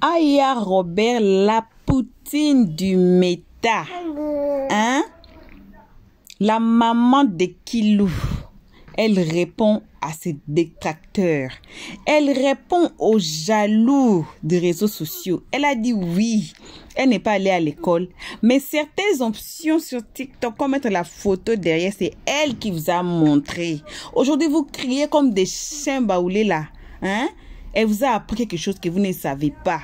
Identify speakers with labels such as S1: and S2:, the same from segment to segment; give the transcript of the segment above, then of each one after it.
S1: Aya Robert, la poutine du méta. Hein? La maman de Kilou. Elle répond à ses détracteurs. Elle répond aux jaloux des réseaux sociaux. Elle a dit oui. Elle n'est pas allée à l'école. Mais certaines options sur TikTok, comme mettre la photo derrière, c'est elle qui vous a montré. Aujourd'hui, vous criez comme des chiens baoulés là. Hein? Elle vous a appris quelque chose que vous ne savez pas.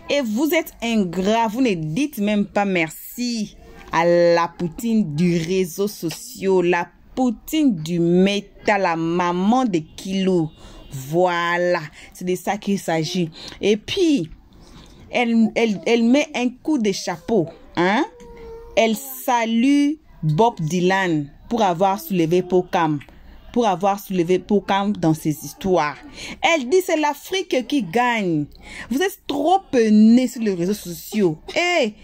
S1: Et vous êtes ingrat. Vous ne dites même pas merci à la poutine du réseau social. La poutine du méta, la maman de Kilou. Voilà. C'est de ça qu'il s'agit. Et puis, elle met un coup de chapeau. Hein? Elle salue Bob Dylan pour avoir soulevé Pokam. Pour avoir soulevé Pokam dans ses histoires. Elle dit c'est l'Afrique qui gagne. Vous êtes trop nés sur les réseaux sociaux. Et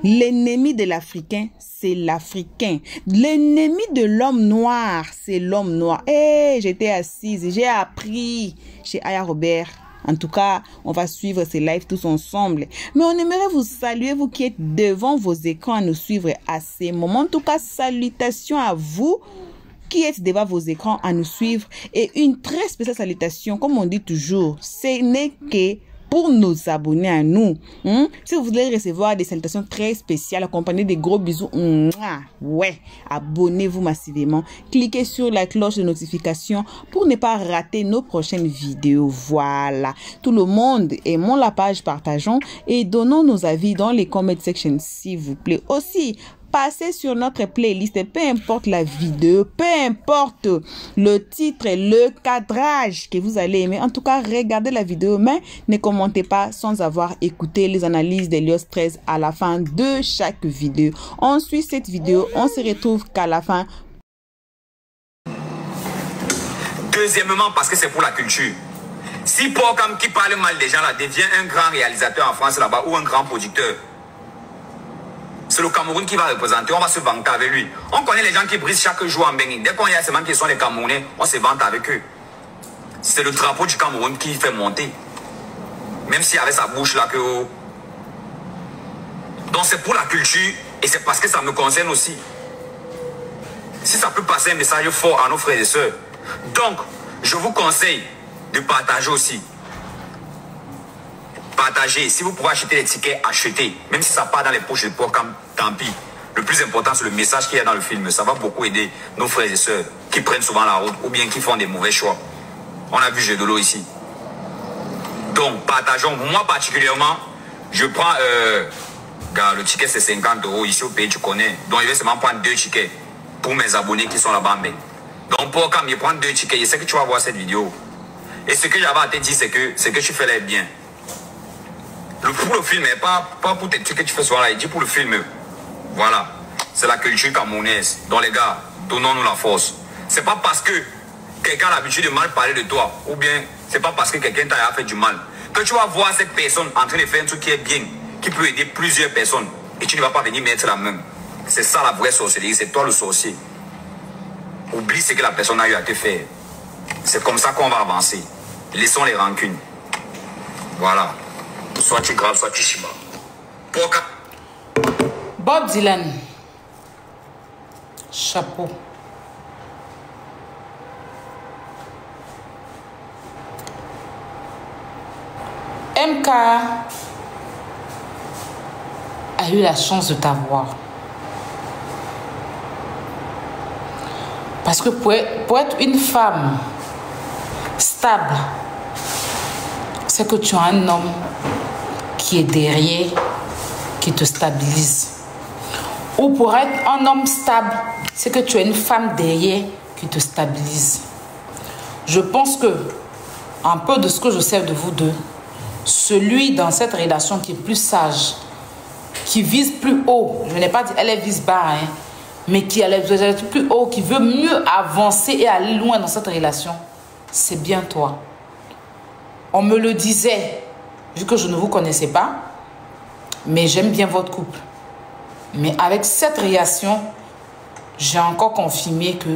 S1: l'ennemi de l'Africain, c'est l'Africain. L'ennemi de l'homme noir, c'est l'homme noir. J'étais assise, j'ai appris chez Aya Robert. En tout cas, on va suivre ces lives tous ensemble. Mais on aimerait vous saluer, vous qui êtes devant vos écrans à nous suivre à ces moments. En tout cas, salutations à vous qui êtes devant vos écrans à nous suivre. Et une très spéciale salutation, comme on dit toujours, ce n'est que pour nos abonnés à nous. Si vous voulez recevoir des salutations très spéciales accompagnées de gros bisous, ouais, abonnez-vous massivement. Cliquez sur la cloche de notification pour ne pas rater nos prochaines vidéos. Voilà. Tout le monde, aimons la page, partageons et donnons nos avis dans les comment section, s'il vous plaît. Aussi, passez sur notre playlist, peu importe la vidéo, peu importe le titre, le cadrage que vous allez aimer. En tout cas, regardez la vidéo, mais ne commentez pas sans avoir écouté les analyses d'Elios 13 à la fin de chaque vidéo. On suit cette vidéo, on se retrouve qu'à la fin.
S2: Deuxièmement, parce que c'est pour la culture. Si Pokam qui parle mal des gens là devient un grand réalisateur en France là-bas ou un grand producteur, c'est le Cameroun qui va représenter, on va se vanter avec lui. On connaît les gens qui brisent chaque jour en Bénin. Dès qu'on y a ces gens qui sont les Camerounais, on se vante avec eux. C'est le drapeau du Cameroun qui fait monter. Même s'il avait sa bouche là que... Donc c'est pour la culture et c'est parce que ça me concerne aussi. Si ça peut passer un message fort à nos frères et sœurs. Donc, je vous conseille de partager aussi. Partagez. Si vous pouvez acheter les tickets, achetez. Même si ça part dans les poches de Pokam, tant pis. Le plus important, c'est le message qu'il y a dans le film. Ça va beaucoup aider nos frères et sœurs qui prennent souvent la route ou bien qui font des mauvais choix. On a vu Jedolo ici. Donc, partageons. Moi, particulièrement, je prends... le ticket, c'est 50 € ici au pays, tu connais. Donc, je vais seulement prendre 2 tickets pour mes abonnés qui sont là-bas. Donc, Pokam, je prends 2 tickets. Je sais que tu vas voir cette vidéo. Et ce que j'avais à te dire, c'est que tu fais les bien. Pour le film, pas pour tes trucs que tu fais souvent là, il dit pour le film. Voilà. C'est la culture camerounaise. Donc les gars, donnons-nous la force. C'est pas parce que quelqu'un a l'habitude de mal parler de toi, ou bien c'est pas parce que quelqu'un t'a fait du mal, que tu vas voir cette personne en train de faire un truc qui est bien, qui peut aider plusieurs personnes, et tu ne vas pas venir mettre la main. C'est ça la vraie sorcellerie, c'est toi le sorcier. Oublie ce que la personne a eu à te faire. C'est comme ça qu'on va avancer. Laissons les rancunes. Voilà. Soit tu graves, soit tu chibas.
S3: Bob Dylan. Chapeau. MK a eu la chance de t'avoir. Parce que pour être une femme stable, c'est que tu as un homme qui est derrière, qui te stabilise. Ou pour être un homme stable, c'est que tu as une femme derrière qui te stabilise. Je pense que, un peu de ce que je sais de vous deux, celui dans cette relation qui est plus sage, qui vise plus haut, je n'ai pas dit elle vise bas, hein, mais qui est plus haut, qui veut mieux avancer et aller loin dans cette relation, c'est bien toi. On me le disait, vu que je ne vous connaissais pas, mais j'aime bien votre couple. Mais avec cette réaction, j'ai encore confirmé que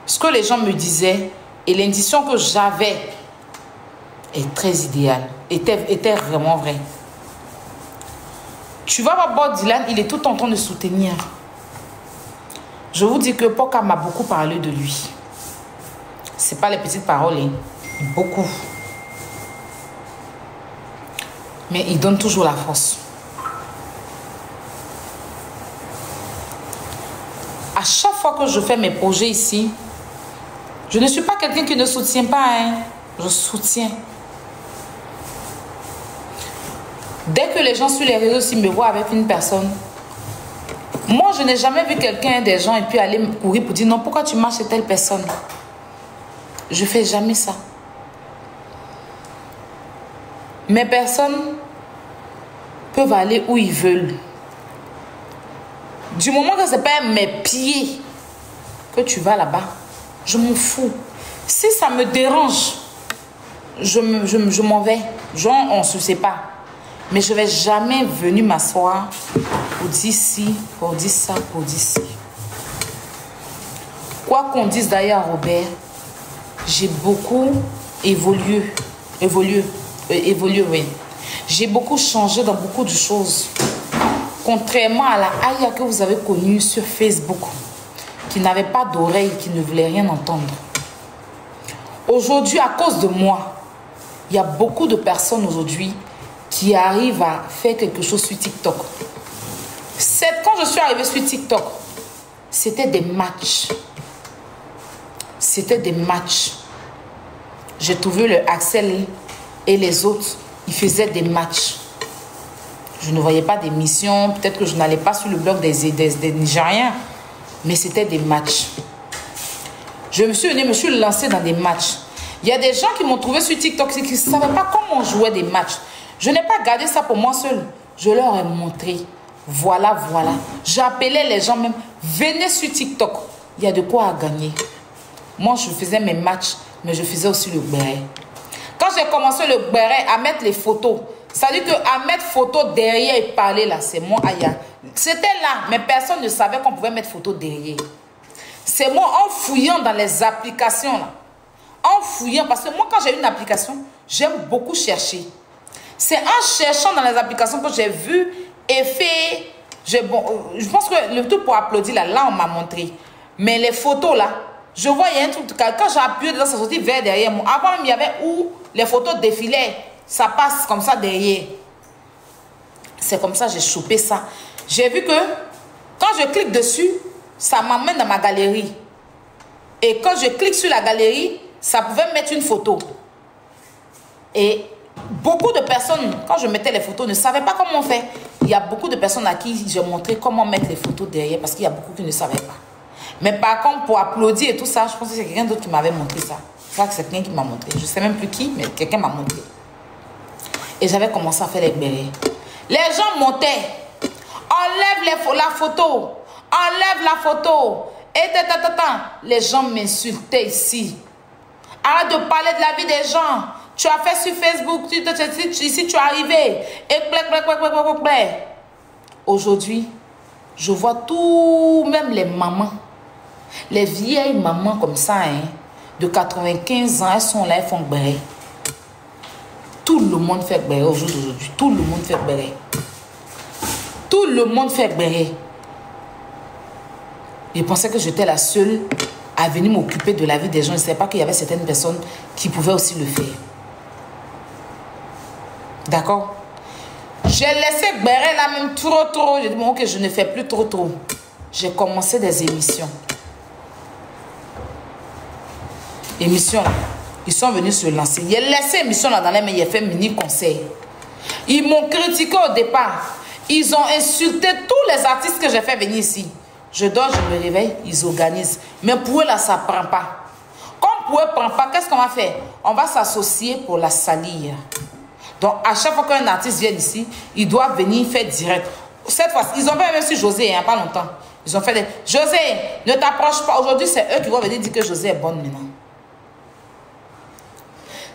S3: ce que les gens me disaient et l'intuition que j'avais est très idéal, était vraiment vrai. Tu vas voir Bob Dylan, il est tout en train de soutenir. Je vous dis que Poka m'a beaucoup parlé de lui. C'est pas les petites paroles, hein. Beaucoup. Mais il donne toujours la force. À chaque fois que je fais mes projets ici, je ne suis pas quelqu'un qui ne soutient pas, hein. Je soutiens. Dès que les gens sur les réseaux s'ils me voient avec une personne, moi je n'ai jamais vu quelqu'un, des gens, et puis aller me courir pour dire non, pourquoi tu marches chez telle personne? Je ne fais jamais ça. Mes personnes peuvent aller où ils veulent. Du moment que ce n'est pas mes pieds que tu vas là-bas, je m'en fous. Si ça me dérange, je m'en vais. Genre, on ne se sépare. Mais je ne vais jamais venir m'asseoir pour dire ci, pour dire ça, pour dire ci. Quoi qu'on dise d'ailleurs, Robert, j'ai beaucoup évolué, oui. J'ai beaucoup changé dans beaucoup de choses. Contrairement à la Aya que vous avez connue sur Facebook, qui n'avait pas d'oreille, qui ne voulait rien entendre. Aujourd'hui, à cause de moi, il y a beaucoup de personnes aujourd'hui qui arrivent à faire quelque chose sur TikTok. Quand je suis arrivée sur TikTok, c'était des matchs. C'était des matchs. J'ai trouvé le Axel et les autres, ils faisaient des matchs. Je ne voyais pas d'émissions, peut-être que je n'allais pas sur le blog des Nigériens, mais c'était des matchs. Je me suis lancée dans des matchs. Il y a des gens qui m'ont trouvé sur TikTok qui ne savaient pas comment on jouait des matchs. Je n'ai pas gardé ça pour moi seul. Je leur ai montré. Voilà, voilà. J'appelais les gens même. Venez sur TikTok. Il y a de quoi à gagner. Moi, je faisais mes matchs, mais je faisais aussi le béret. Quand j'ai commencé le béret à mettre les photos, c'est-à-dire qu'à mettre photos derrière et parler là, c'est moi, Aya. C'était là, mais personne ne savait qu'on pouvait mettre photos derrière. C'est moi en fouillant dans les applications là. En fouillant, parce que moi quand j'ai une application, j'aime beaucoup chercher. C'est en cherchant dans les applications que j'ai vu et fait. Je pense que le tout pour applaudir là, on m'a montré. Mais les photos là, je vois, il y a un truc. Quand j'ai appuyé dedans, ça sortit vers derrière moi. Avant même, il y avait où les photos défilaient. Ça passe comme ça derrière. C'est comme ça que j'ai chopé ça. J'ai vu que quand je clique dessus, ça m'amène dans ma galerie. Et quand je clique sur la galerie, ça pouvait mettre une photo. Et beaucoup de personnes, quand je mettais les photos, ne savaient pas comment on fait. Il y a beaucoup de personnes à qui j'ai montré comment mettre les photos derrière, parce qu'il y a beaucoup qui ne savaient pas. Mais par contre, pour applaudir et tout ça, je pense que c'est quelqu'un d'autre qui m'avait montré ça. C'est quelqu'un qui m'a montré. Je ne sais même plus qui, mais quelqu'un m'a montré. Et j'avais commencé à faire les bérets. Les gens montaient. Enlève la photo. Enlève la photo. Et les gens m'insultaient ici. Arrête de parler de la vie des gens. Tu as fait sur Facebook. Ici, tu es arrivé. Et aujourd'hui, je vois tout, même les mamans. Les vieilles mamans comme ça, hein, de 95 ans, elles sont là, elles font béret. Tout le monde fait béret au jour d'aujourd'hui. Tout le monde fait béret. Tout le monde fait béret. Je pensais que j'étais la seule à venir m'occuper de la vie des gens. Je ne savais pas qu'il y avait certaines personnes qui pouvaient aussi le faire. D'accord? J'ai laissé béret là même trop. J'ai dit, bon, ok, je ne fais plus trop. J'ai commencé des émissions. Émissions là. Ils sont venus se lancer. J'ai laissé l'émission là dans les mains, j'ai fait mini conseil. Ils m'ont critiqué au départ. Ils ont insulté tous les artistes que j'ai fait venir ici. Je dors, je me réveille, ils organisent. Mais pour eux là, ça ne prend pas. Comme pour eux ne prend pas, qu'est-ce qu'on va faire? On va s'associer pour la salir. Donc à chaque fois qu'un artiste vient ici, il doit venir faire direct. Cette fois, ils ont fait même sur José, il n'y a pas longtemps. Ils ont fait des... José, ne t'approche pas. Aujourd'hui, c'est eux qui vont venir dire que José est bonne maintenant.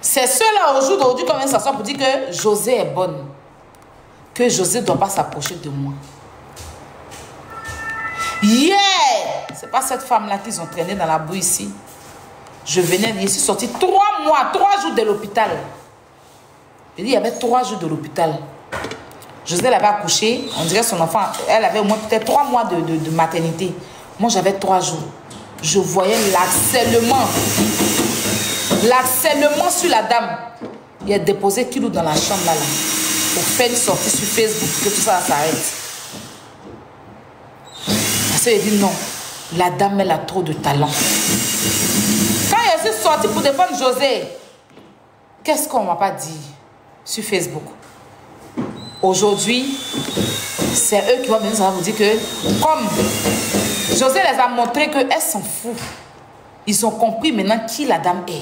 S3: C'est ceux-là au jour d'aujourd'hui qu'on vient s'asseoir pour dire que José est bonne. Que José ne doit pas s'approcher de moi. Yeah! C'est pas cette femme-là qu'ils ont traîné dans la boue ici. Je venais, je suis sortie 3 mois, 3 jours de l'hôpital. Il dit, il y avait 3 jours de l'hôpital. José l'avait accouché, on dirait son enfant, elle avait au moins peut-être 3 mois de maternité. Moi, j'avais 3 jours. Je voyais l'harcèlement. L'harcèlement sur la dame. Il a déposé Kilou dans la chambre là, pour faire une sortie sur Facebook, que tout ça s'arrête. Parce qu'il dit non, la dame, elle a trop de talent. Quand je suis sortie pour défendre José, qu'est-ce qu'on ne m'a pas dit sur Facebook? Aujourd'hui, c'est eux qui vont venir, ça va vous dire que, comme José les a montré qu'elle s'en fout, ils ont compris maintenant qui la dame est.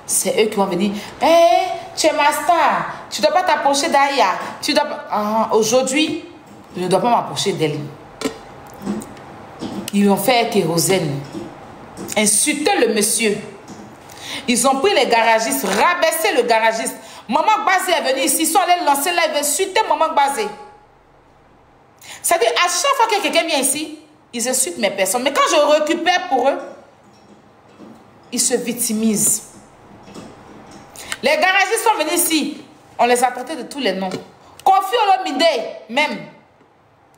S3: C'est eux qui vont venir, hey, tu es ma star, tu ne dois pas t'approcher d'Aya. Aujourd'hui, je ne dois pas m'approcher d'elle. Ils ont fait kérosène, insulter le monsieur. Ils ont pris les garagistes, rabaissé le garagiste. Maman Gbazé est venue ici, ils sont allés lancer là, ils veulent insulter Maman Gbazé. C'est-à-dire, à chaque fois que quelqu'un vient ici, ils insultent mes personnes. Mais quand je récupère pour eux, ils se victimisent. Les garagistes sont venus ici, on les a traités de tous les noms. Kofi Olomide, même.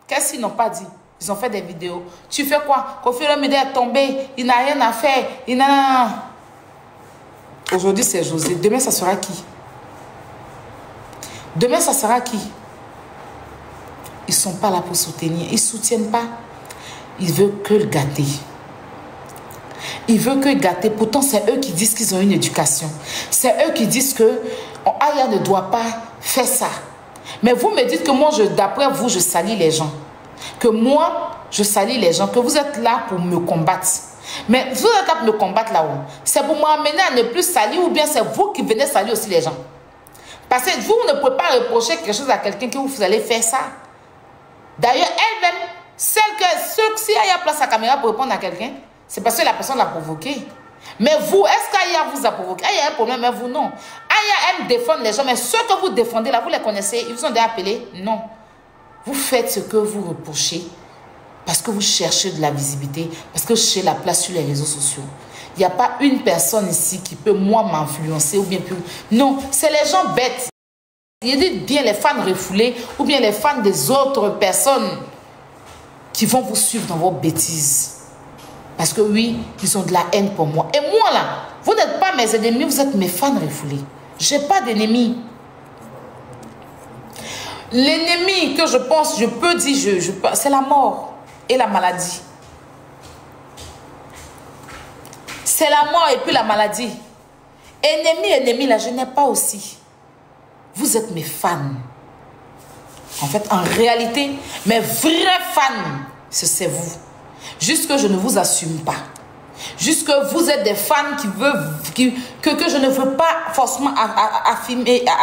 S3: Qu'est-ce qu'ils n'ont pas dit? Ils ont fait des vidéos. Tu fais quoi? Kofi Olomide est tombé, il n'a rien à faire. Aujourd'hui, c'est José. Demain, ça sera qui? Demain, ça sera qui? Ils ne sont pas là pour soutenir. Ils ne soutiennent pas. Ils veulent que le gâter. Ils veulent que le gâter. Pourtant, c'est eux qui disent qu'ils ont une éducation. C'est eux qui disent que Aya ne doit pas faire ça. Mais vous me dites que moi, d'après vous, je salis les gens. Que moi, je salis les gens. Que vous êtes là pour me combattre. Mais vous êtes là pour me combattre là-haut. C'est pour m'amener à ne plus salir ou bien c'est vous qui venez salir aussi les gens. Parce que vous ne pouvez pas reprocher quelque chose à quelqu'un que vous allez faire ça. D'ailleurs, elle-même, si Aya place sa caméra pour répondre à quelqu'un, c'est parce que la personne l'a provoqué. Mais vous, est-ce qu'Aya vous a provoqué? Aya a un problème, mais vous non. Aya aime défendre les gens, mais ceux que vous défendez là, vous les connaissez, ils vous ont déjà appelé? Non. Vous faites ce que vous reprochez parce que vous cherchez de la visibilité, parce que vous cherchez la place sur les réseaux sociaux. Il n'y a pas une personne ici qui peut, moi, m'influencer ou bien plus. Non, c'est les gens bêtes. Il dit bien les fans refoulés ou bien les fans des autres personnes qui vont vous suivre dans vos bêtises. Parce que oui, ils ont de la haine pour moi. Et moi là, vous n'êtes pas mes ennemis, vous êtes mes fans refoulés. Je n'ai pas d'ennemis. L'ennemi que je pense, je peux dire, c'est la mort et la maladie. C'est la mort et puis la maladie. Ennemi, là, je n'ai pas aussi. Vous êtes mes fans. En fait, en réalité, mes vrais fans, c'est vous. Juste que je ne vous assume pas. Juste que vous êtes des fans que je ne veux pas forcément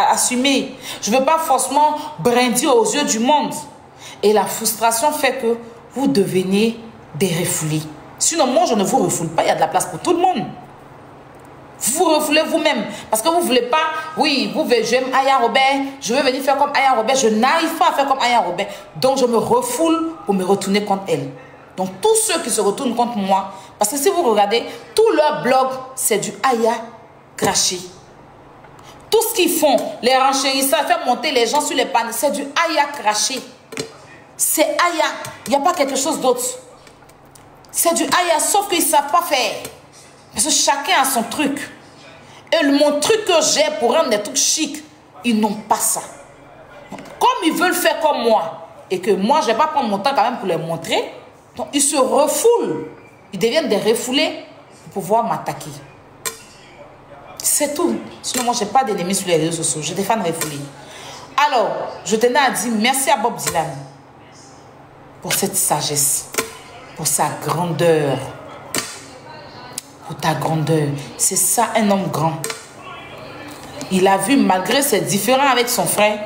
S3: assumer. Je ne veux pas forcément brandir aux yeux du monde. Et la frustration fait que vous devenez des refoulés. Sinon, moi, je ne vous refoule pas. Il y a de la place pour tout le monde. Vous vous refoulez vous-même. Parce que vous ne voulez pas, oui, j'aime Aya Robert, je veux venir faire comme Aya Robert. Je n'arrive pas à faire comme Aya Robert. Donc, je me refoule pour me retourner contre elle. Donc, tous ceux qui se retournent contre moi, parce que si vous regardez, tout leur blog, c'est du Aya craché. Tout ce qu'ils font, les renchérisseurs, faire monter les gens sur les panneaux, c'est du Aya craché. C'est Aya. Il n'y a pas quelque chose d'autre. C'est du Aya, sauf qu'ils ne savent pas faire. Parce que chacun a son truc. Et mon truc que j'ai pour rendre des trucs chics, ils n'ont pas ça. Comme ils veulent faire comme moi, et que moi, je ne vais pas prendre mon temps quand même pour les montrer, donc ils se refoulent. Ils deviennent des refoulés pour pouvoir m'attaquer. C'est tout. Sinon, moi, je n'ai pas d'ennemis sur les réseaux sociaux. Je défends les refoulés. Alors, je tenais à dire merci à Bob Dylan pour cette sagesse, pour sa grandeur. Pour ta grandeur. C'est ça un homme grand. Il a vu, malgré ses différends avec son frère,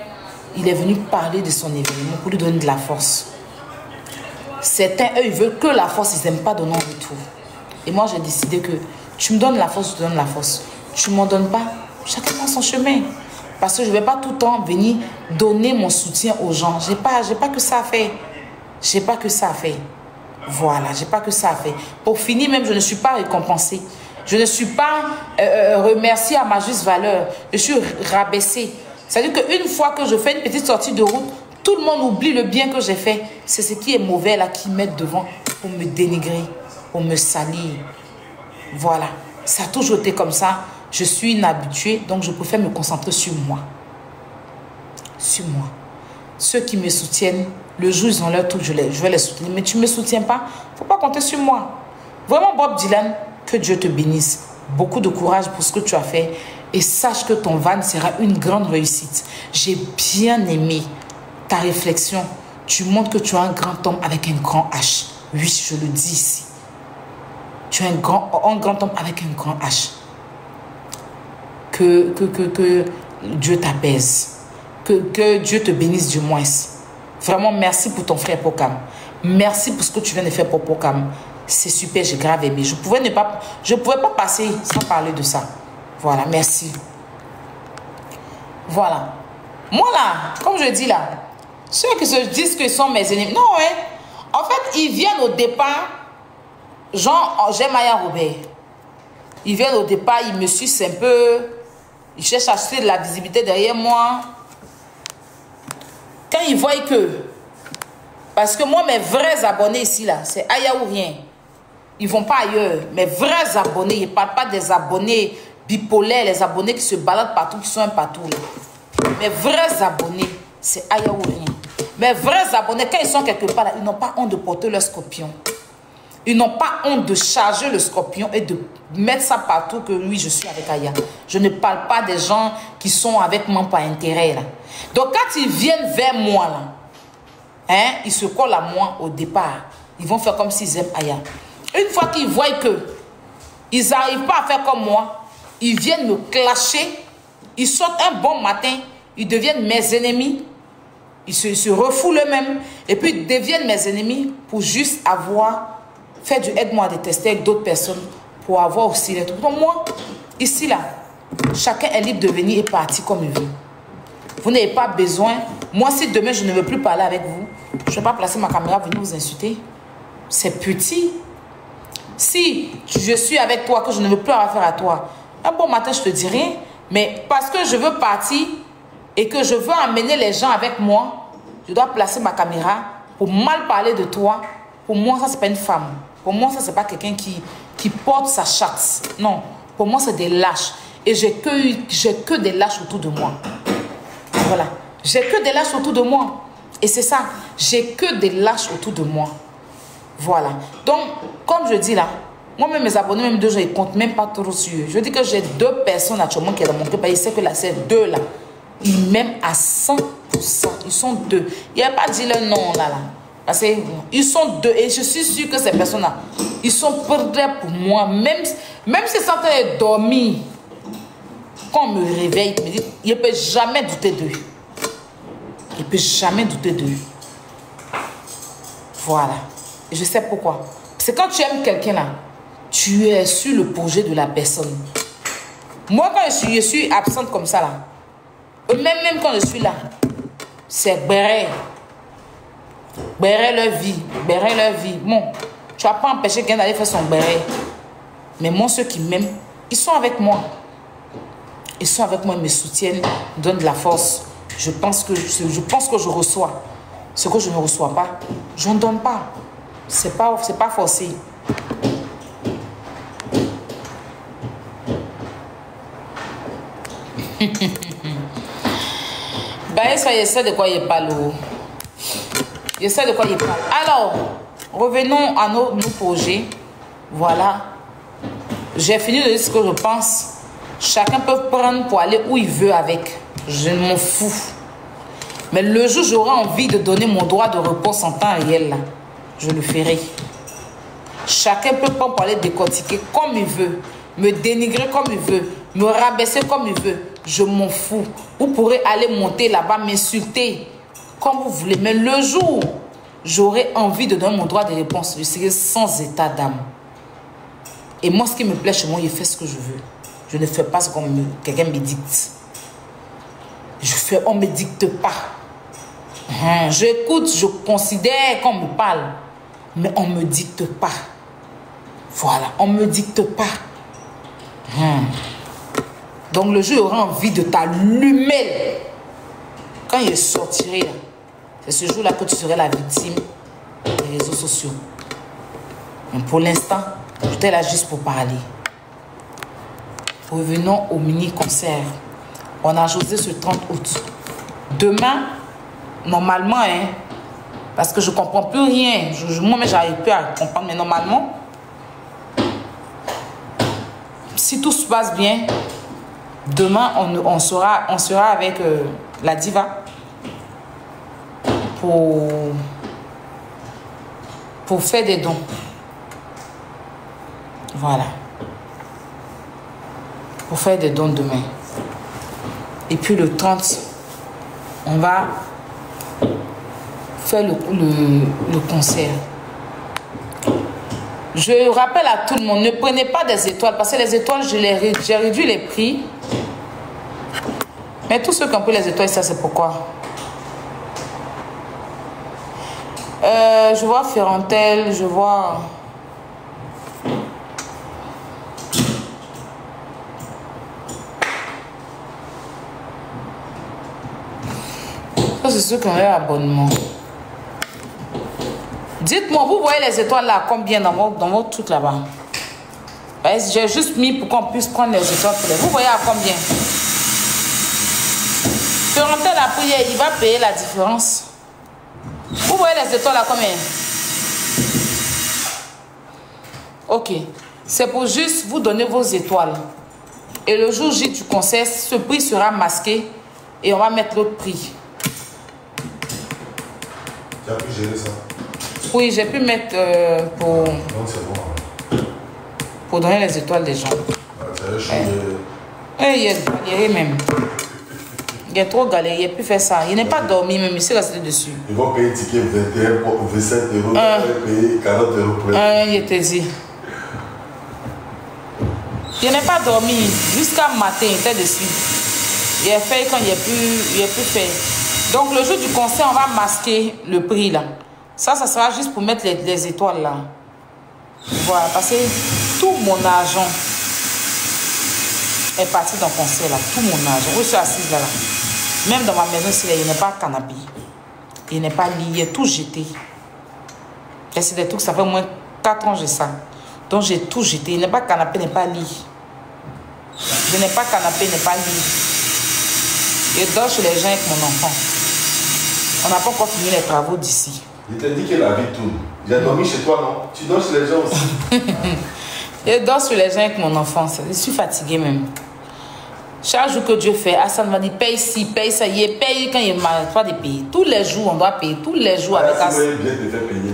S3: il est venu parler de son événement pour lui donner de la force. Certains, eux, ils veulent que la force, ils n'aiment pas donner en retour. Et moi, j'ai décidé que tu me donnes la force, je te donne la force. Tu ne m'en donnes pas, chacun prend son chemin. Parce que je ne vais pas tout le temps venir donner mon soutien aux gens. Je n'ai pas que ça à faire. Je n'ai pas que ça à faire. Voilà, je n'ai pas que ça à faire. Pour finir, même, je ne suis pas récompensée. Je ne suis pas remerciée à ma juste valeur. Je suis rabaissée. C'est-à-dire qu'une fois que je fais une petite sortie de route, tout le monde oublie le bien que j'ai fait. C'est ce qui est mauvais là qui met devant pour me dénigrer, pour me salir. Voilà. Ça a toujours été comme ça. Je suis inhabituée, donc je préfère me concentrer sur moi. Sur moi. Ceux qui me soutiennent, le jour où ils ont leur truc, je vais les soutenir. Mais tu ne me soutiens pas, il ne faut pas compter sur moi. Vraiment, Bob Dylan, que Dieu te bénisse. Beaucoup de courage pour ce que tu as fait. Et sache que ton van sera une grande réussite. J'ai bien aimé ta réflexion. Tu montres que tu es un grand homme avec un grand H. Oui, je le dis ici. Tu es un grand homme avec un grand H. Que Dieu t'apaise. Que Dieu te bénisse du moins. Vraiment, merci pour ton frère Pokam. Merci pour ce que tu viens de faire pour Pokam. C'est super, j'ai grave aimé. Je pouvais pas passer sans parler de ça. Voilà, merci. Voilà. Moi là, comme je dis là, ceux qui se disent qu'ils sont mes ennemis, non, ouais. En fait, ils viennent au départ, genre, j'aime Aya Robert. Ils viennent au départ, ils me sucent un peu, ils cherchent à acheter de la visibilité derrière moi. Quand ils voient que, parce que moi, mes vrais abonnés ici, là, c'est Aya ou rien. Ils ne vont pas ailleurs. Mes vrais abonnés, ils ne parlent pas des abonnés bipolaires, les abonnés qui se baladent partout, qui sont un partout. Là. Mes vrais abonnés, c'est Aya ou rien. Mes vrais abonnés, quand ils sont quelque part, là, ils n'ont pas honte de porter leur scorpion. Ils n'ont pas honte de charger le scorpion et de mettre ça partout que oui, je suis avec Aya. Je ne parle pas des gens qui sont avec moi par intérêt. Là. Donc quand ils viennent vers moi, là, hein, ils se collent à moi au départ. Ils vont faire comme s'ils aiment Aya. Une fois qu'ils voient qu'ils n'arrivent pas à faire comme moi, ils viennent me clasher. Ils sortent un bon matin, ils deviennent mes ennemis. Ils se refoulent eux-mêmes. Et puis ils deviennent mes ennemis pour juste avoir fait du aide-moi à détester avec d'autres personnes pour avoir aussi les trucs. Donc moi, ici là, chacun est libre de venir et partir comme il veut. Vous n'avez pas besoin. Moi, si demain je ne veux plus parler avec vous, je ne vais pas placer ma caméra, venir vous insulter. C'est petit. Si je suis avec toi, que je ne veux plus avoir affaire à toi, un bon matin, je te dis rien. Mais parce que je veux partir et que je veux emmener les gens avec moi, je dois placer ma caméra pour mal parler de toi. Pour moi, ça, ce n'est pas une femme. Pour moi, ça, ce n'est pas quelqu'un qui porte sa chatte. Non. Pour moi, c'est des lâches. Et j'ai que des lâches autour de moi. Voilà. J'ai que des lâches autour de moi. Et c'est ça. J'ai que des lâches autour de moi. Voilà. Donc, comme je dis là, moi-même, mes abonnés, même deux gens, ils ne comptent même pas trop sur eux. Je dis que j'ai 2 personnes actuellement qui sont dans mon cœur. Ils savent que là, ces 2 là, ils m'aiment à 100%. Ils sont 2. Il n'y a pas dit le nom là. Parce qu'ils sont 2. Et je suis sûre que ces personnes-là, ils sont prêts pour moi. Même si ça fait dormir, quand on me réveille, il ne peut jamais douter d'eux. Il ne peut jamais douter d'eux. Voilà. Et je sais pourquoi. C'est quand tu aimes quelqu'un là, tu es sur le projet de la personne. Moi, quand je suis absente comme ça là, même quand je suis là, c'est béret. Béret leur vie. Béret leur vie. Bon, tu ne vas pas empêcher quelqu'un d'aller faire son béret. Mais moi, ceux qui m'aiment, ils sont avec moi. Ils sont avec moi, ils me soutiennent, me donnent de la force. Je pense que je reçois. Ce que je ne reçois pas, je n'en donne pas. C'est pas forcé. Ben, ça, je sais de quoi il parle. Je sais de quoi il parle. Alors, revenons à nos projets. Voilà. J'ai fini de dire ce que je pense. Chacun peut prendre pour aller où il veut avec. Je m'en fous. Mais le jour où j'aurai envie de donner mon droit de réponse en temps réel, là, je le ferai. Chacun peut prendre pour aller décortiquer comme il veut, me dénigrer comme il veut, me rabaisser comme il veut. Je m'en fous. Vous pourrez aller monter là-bas, m'insulter comme vous voulez. Mais le jour où j'aurai envie de donner mon droit de réponse, je serai sans état d'âme. Et moi, ce qui me plaît chez moi, je fais ce que je veux. Je ne fais pas ce que quelqu'un me dicte. On ne me dicte pas. J'écoute, je considère qu'on me parle. Mais on ne me dicte pas. Voilà, on ne me dicte pas. Donc le jour où j'aurai envie de t'allumer, Quand je sortirai, c'est ce jour-là que tu serais la victime des réseaux sociaux. Mais pour l'instant, j'étais là juste pour parler. Revenons au mini-concert. On a choisi ce 30 août. Demain, normalement, hein, parce que je ne comprends plus rien. Moi-même, j'arrive plus à comprendre, mais normalement, si tout se passe bien, demain, on sera avec la diva pour faire des dons. Voilà. Pour faire des dons demain. Et puis le 30, on va faire le concert. Je rappelle à tout le monde, ne prenez pas des étoiles, parce que les étoiles, j'ai réduit les prix. Mais tous ceux qui ont pris les étoiles, ça c'est pourquoi. Je vois Ferrantel, je vois... Ça c'est ceux qui ont eu abonnement. Dites-moi, vous voyez les étoiles là, combien dans votre truc là-bas? J'ai juste mis pour qu'on puisse prendre les étoiles. Vous voyez à combien? Ferrantel a pris, il va payer la différence. Vous voyez les étoiles à combien? Ok. C'est pour juste vous donner vos étoiles. Et le jour J du concert, ce prix sera masqué et on va mettre l'autre prix.
S4: Tu as pu gérer ça?
S3: Oui, j'ai pu mettre pour...
S4: Donc c'est bon.
S3: Pour donner les étoiles des gens. Il a galéré même. Il a trop galéré, il a pu faire ça. Il n'est pas dormi même, il s'est resté dessus.
S4: Ils vont payer le ticket 21 pour 27 €, ils vont payer 40 € pour le...
S3: Il était dit. Il n'est pas dormi. Jusqu'à matin, il était dessus. Il a fait quand il a pu faire. Donc le jour du concert, on va masquer le prix là. Ça sera juste pour mettre les étoiles là. Voilà, parce que tout mon argent est parti dans le concert là. Tout mon argent. Oui, je suis assise là. Même dans ma maison, il n'est pas canapé. Il n'est pas lié. Il est tout jeté. Et c'est des trucs, ça fait au moins 4 ans j'ai ça. Donc j'ai tout jeté. Il n'est pas canapé, il n'est pas lit. Je n'ai pas canapé, il n'est pas lit. Je dors chez les gens avec mon enfant. On n'a pas encore fini les travaux d'ici.
S4: Il t'a dit que la vie tourne. J'ai dormi chez toi, non? Tu dors chez les gens aussi?
S3: Je dors chez les gens avec mon enfant. Je suis fatiguée même. Chaque jour que Dieu fait, Hassan va dire paye ci, paye ça. Il paye quand il m'a pas de payer. Tous les jours, on doit payer. Tous les jours avec Hassan.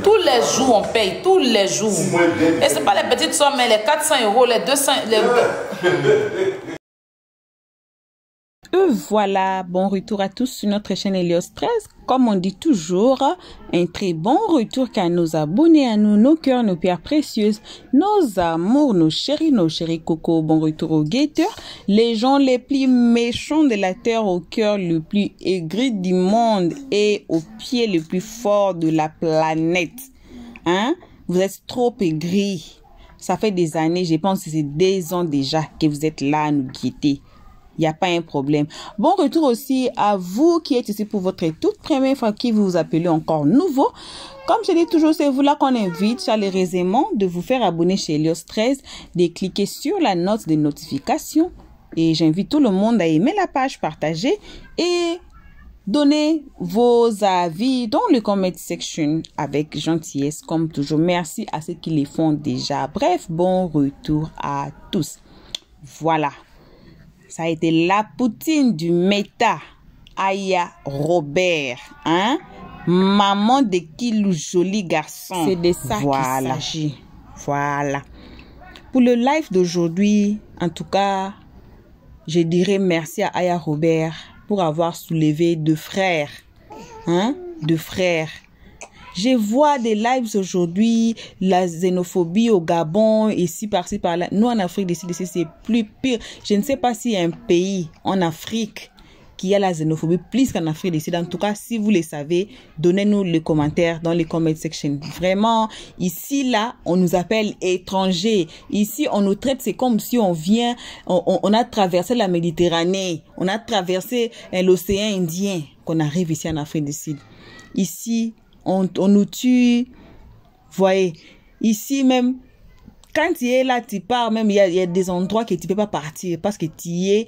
S3: Tous les jours, on paye. Tous les jours. Et ce n'est pas les petites sommes, mais les 400 €, les 200...
S1: Voilà, bon retour à tous sur notre chaîne Helios 13. Comme on dit toujours, un très bon retour car nos abonnés à nous, nos cœurs, nos pierres précieuses, nos amours, nos chéris coco. Bon retour aux guetteurs, les gens les plus méchants de la terre, au cœur le plus aigri du monde et au pied le plus fort de la planète. Hein? Vous êtes trop aigris. Ça fait des années, je pense que c'est des ans déjà que vous êtes là à nous guetter. Il n'y a pas un problème. Bon retour aussi à vous qui êtes ici pour votre toute première fois, qui vous appelez encore nouveau. Comme je dis toujours, c'est vous là qu'on invite chaleureusement de vous faire abonner chez Helios 13, de cliquer sur la note de notification. Et j'invite tout le monde à aimer la page, partager et donner vos avis dans le comment section avec gentillesse comme toujours. Merci à ceux qui les font déjà. Bref, bon retour à tous. Voilà. Ça a été la poutine du méta. Aya Robert. Hein? Maman de Kilou, joli garçon. C'est de ça qu'il s'agit. Voilà. Pour le live d'aujourd'hui, en tout cas, je dirais merci à Aya Robert pour avoir soulevé deux frères. Hein? Deux frères. Je vois des lives aujourd'hui, la xénophobie au Gabon, ici, par-ci, par-là. Nous, en Afrique, d'ici, c'est plus pire. Je ne sais pas s'il y a un pays en Afrique qui a la xénophobie plus qu'en Afrique d'ici. En tout cas, si vous le savez, donnez-nous les commentaires dans les comment section. Vraiment, ici, là, on nous appelle étrangers. Ici, on nous traite, c'est comme si on vient, on a traversé la Méditerranée, on a traversé l'océan Indien. qu'on arrive ici en Afrique du Sud. Ici, on nous tue. Voyez, ici même, quand tu es là, tu pars, même il y a des endroits que tu peux pas partir parce que tu es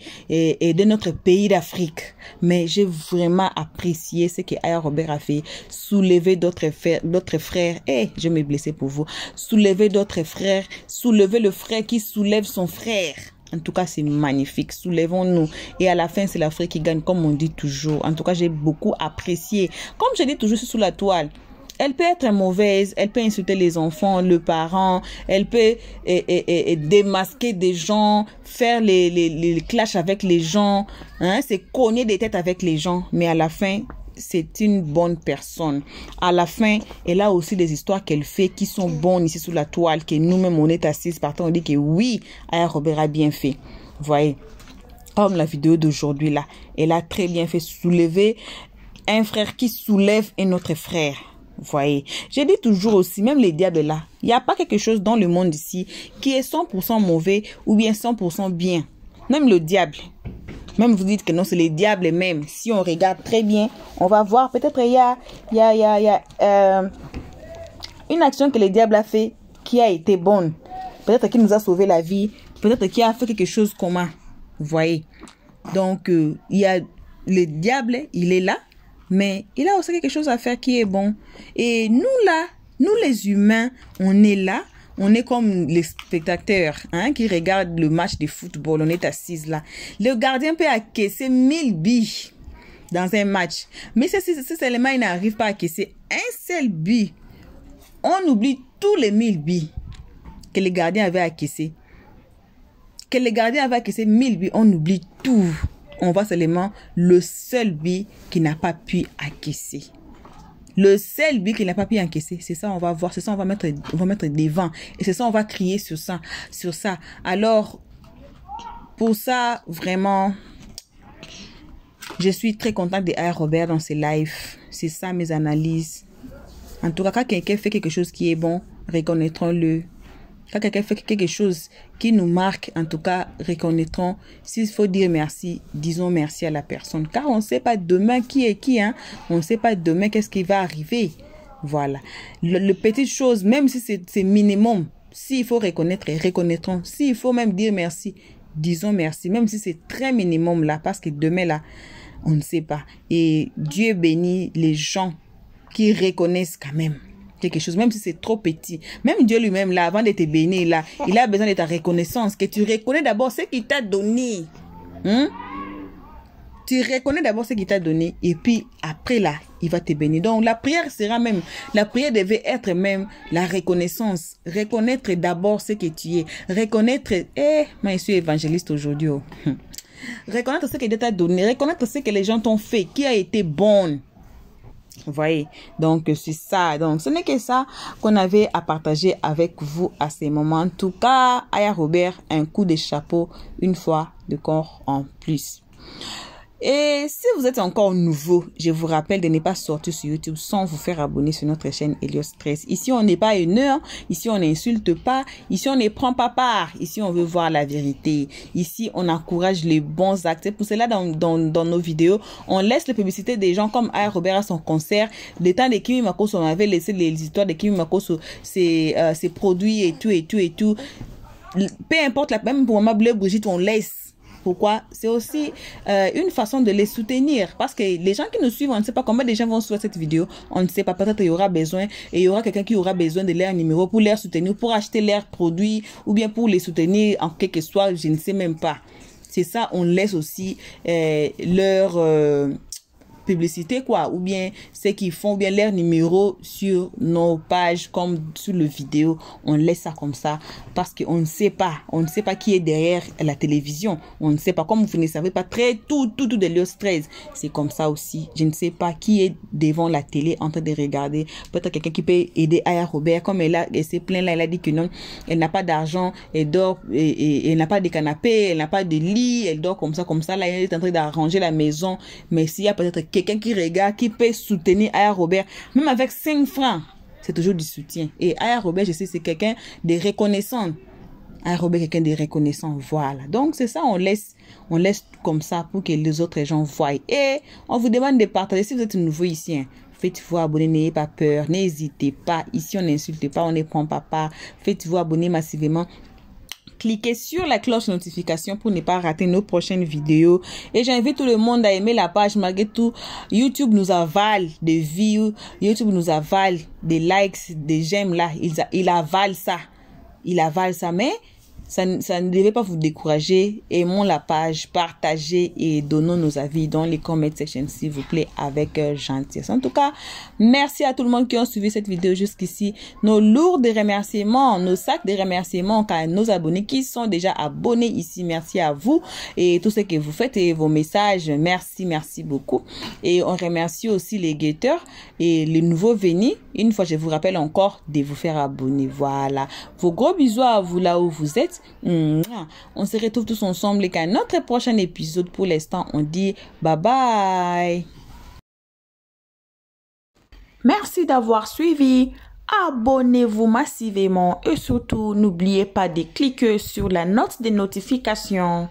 S1: de notre pays d'Afrique. Mais j'ai vraiment apprécié ce que Aya Robert a fait. Soulever d'autres frères. Je me blessais pour vous. Soulever d'autres frères. Soulever le frère qui soulève son frère. En tout cas, c'est magnifique. Soulevons-nous. Et à la fin, c'est l'Afrique qui gagne, comme on dit toujours. En tout cas, j'ai beaucoup apprécié. Comme je dis toujours, c'est sous la toile. Elle peut être mauvaise, elle peut insulter les enfants, le parent, elle peut démasquer des gens, faire les clashs avec les gens, hein, c'est cogner des têtes avec les gens. Mais à la fin, c'est une bonne personne. À la fin, elle a aussi des histoires qu'elle fait qui sont bonnes ici sous la toile, que nous-mêmes on est assis partant, on dit que oui, Aya Robert a bien fait. Vous voyez, comme la vidéo d'aujourd'hui là, elle a très bien fait soulever un frère qui soulève un autre frère. Vous voyez, je dis toujours aussi, même les diables là, il n'y a pas quelque chose dans le monde ici qui est 100% mauvais ou bien 100% bien. Même le diable, même vous dites que non, c'est les diables même. Si on regarde très bien, on va voir, peut-être il y a une action que le diable a fait qui a été bonne. Peut-être qu'il nous a sauvé la vie, peut-être qu'il a fait quelque chose commun. Vous voyez, donc il y a le diable, il est là. Mais il a aussi quelque chose à faire qui est bon. Et nous là, nous les humains, on est là. On est comme les spectateurs hein, qui regardent le match de football. On est assis là. Le gardien peut acquesser 1000 billes dans un match. Mais si seulement il n'arrive pas à acquesser un seul but, on oublie tous les 1000 billes que le gardien avait acquessé. Que le gardien avait acquessé 1000 billes, on oublie tout. On voit seulement le seul but qui n'a pas pu acquesser. Le seul but qui n'a pas pu encaisser, c'est ça on va voir, c'est ça on va mettre devant. Et c'est ça on va crier sur ça. Alors, pour ça, vraiment, je suis très contente de Aya Robert dans ses lives. C'est ça mes analyses. En tout cas, quand quelqu'un fait quelque chose qui est bon, reconnaîtrons-le. Quand quelqu'un fait quelque chose qui nous marque, en tout cas, reconnaîtrons. S'il faut dire merci, disons merci à la personne. Car on ne sait pas demain qui est qui. Hein? On ne sait pas demain qu'est-ce qui va arriver. Voilà. Le petite chose, même si c'est minimum, s'il faut reconnaître, reconnaîtrons. S'il faut même dire merci, disons merci. Même si c'est très minimum là, parce que demain là, on ne sait pas. Et Dieu bénit les gens qui reconnaissent quand même quelque chose, même si c'est trop petit. Même Dieu lui-même, là, avant de te bénir, là, il a besoin de ta reconnaissance, que tu reconnais d'abord ce qu'il t'a donné. Tu reconnais d'abord ce qu'il t'a donné, et puis après, là, il va te bénir. Donc, la prière sera même, la prière devait être même la reconnaissance. Reconnaître d'abord ce que tu es. Reconnaître, moi, je suis évangéliste aujourd'hui. Oh. Reconnaître ce que Dieu t'a donné. Reconnaître ce que les gens t'ont fait, qui a été bon. Vous voyez, donc c'est ça. Donc ce n'est que ça qu'on avait à partager avec vous à ces moments. En tout cas, Aya Robert, un coup de chapeau une fois de corps en plus. Et si vous êtes encore nouveau, je vous rappelle de ne pas sortir sur YouTube sans vous faire abonner sur notre chaîne Elios Stress. Ici, on n'est pas haineux, ici, on n'insulte pas, ici, on ne prend pas part, ici, on veut voir la vérité. Ici, on encourage les bons actes. C'est pour cela, dans nos vidéos, on laisse les publicités des gens comme Aya Robert à son concert. Le temps de Kimi Makos, on avait laissé les histoires de Kimi Makos, ses produits et tout. Peu importe, même pour Maman Bleu Brigitte, on laisse. Pourquoi? C'est aussi une façon de les soutenir. Parce que les gens qui nous suivent, on ne sait pas combien de gens vont suivre cette vidéo. On ne sait pas. Peut-être qu'il y aura besoin. Et il y aura quelqu'un qui aura besoin de leur numéro pour les soutenir, pour acheter leurs produits ou bien pour les soutenir en quelque soit. Je ne sais même pas. C'est ça, on laisse aussi leur publicité quoi, ou bien ceux qui font bien leur numéro sur nos pages comme sur le vidéo, on laisse ça comme ça parce qu'on ne sait pas, qui est derrière la télévision, on ne sait pas, comme vous ne savez pas tout de Elios 13, c'est comme ça aussi, je ne sais pas qui est devant la télé en train de regarder, peut-être quelqu'un qui peut aider Aya Robert, comme elle s'est plainte là, elle a dit que non, elle n'a pas d'argent, elle dort, et elle n'a pas de canapé, elle n'a pas de lit, elle dort comme ça, là elle est en train d'arranger la maison, mais s'il y a peut-être quelqu'un qui regarde, qui peut soutenir Aya Robert, même avec 5 francs, c'est toujours du soutien. Et Aya Robert, je sais, c'est quelqu'un de reconnaissant. enrober quelqu'un de reconnaissant. Voilà. Donc, c'est ça, on laisse comme ça pour que les autres gens voient. Et on vous demande de partager si vous êtes nouveau ici. Hein. Faites-vous abonner, n'ayez pas peur, n'hésitez pas. Ici, on n'insulte pas, on ne prend pas part. Faites-vous abonner massivement. Cliquez sur la cloche de notification pour ne pas rater nos prochaines vidéos. Et j'invite tout le monde à aimer la page. Malgré tout, YouTube nous avale des views. YouTube nous avale des likes, des j'aime là. Il avale ça. Il avale ça. Mais ça ne devait pas vous décourager. Aimons la page, partagez et donnons nos avis dans les comment section, s'il vous plaît, avec gentillesse. En tout cas, merci à tout le monde qui a suivi cette vidéo jusqu'ici. Nos lourds de remerciements, nos sacs de remerciements à nos abonnés qui sont déjà abonnés ici. Merci à vous et tout ce que vous faites et vos messages. Merci, merci beaucoup. Et on remercie aussi les guetteurs et les nouveaux venus. Une fois, je vous rappelle encore de vous faire abonner. Voilà. Vos gros bisous à vous là où vous êtes. On se retrouve tous ensemble et qu'à notre prochain épisode. Pour l'instant, on dit bye bye. Merci d'avoir suivi. Abonnez-vous massivement et surtout n'oubliez pas de cliquer sur la note de notification.